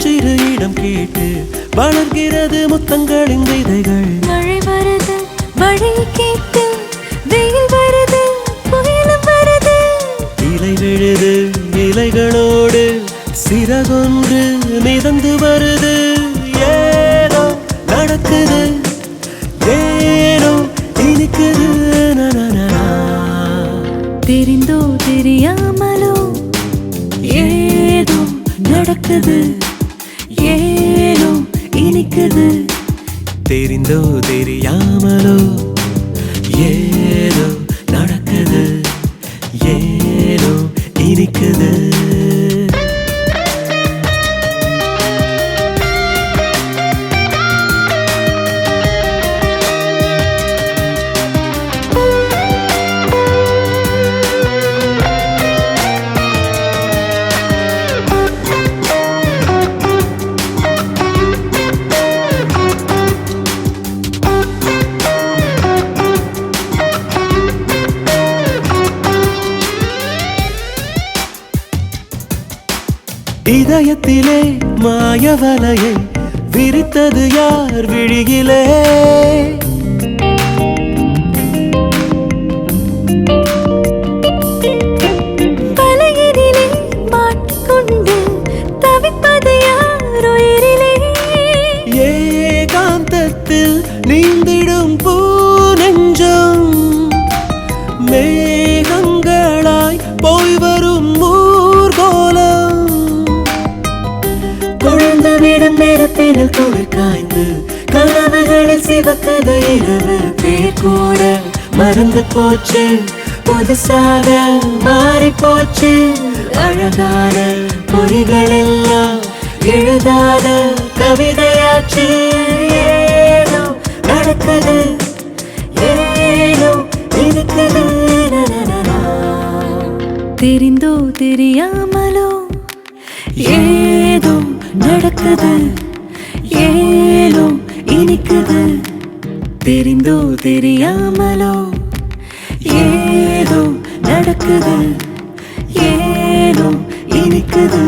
சிறு இடம் கேட்டு வளர்கிறது முத்தங்களின் விதைகள். மழை வருது மழை கேட்டு, வெயில் வருது புயலும் வருது. இலை விழுது இலைகளோடு சிறகொன்று மிதந்து வருது. ஏதோ நடக்குது ஏனோ இனிக்குது. தெரிந்தோ தெரியாமலோ ஏதோ நடக்குது, ஏனோ இனிக்குது. தெரிந்தோ தெரியாமலோ ஏதோ நடக்குது, ஏனோ இனிக்குது. இதயத்திலே மாயவலையை விரித்தது யார் விழியிலே? வலையினிலே மாட்டிக்கொண்டு தவிப்பது யார் உயிரிலே? ஏகாந்தத்தில் நீந்திடும் பூ நெஞ்சம் மேகங்களாய் போய் வரும் ஊர்கோலம். கொழுந்து விடும் நேரத்தினில் குளிர் காய்ந்து கனவுகளில் சிவக்குது இரவு. பேர் கூட மறந்து போச்சு, புதுசாக மாறி போச்சு. அழகான பொறிகள் எல்லாம் எழுதாத கவிதையாச்சு. ஏனோ நடக்குது ஏனோ இருக்குது. தெரிந்தோ தெரியாமலோ ஏதோ நடக்குது, ஏனோ இனிக்குது. தெரிந்தோ தெரியாமலோ ஏதோ நடக்குது, ஏனோ இனிக்குது.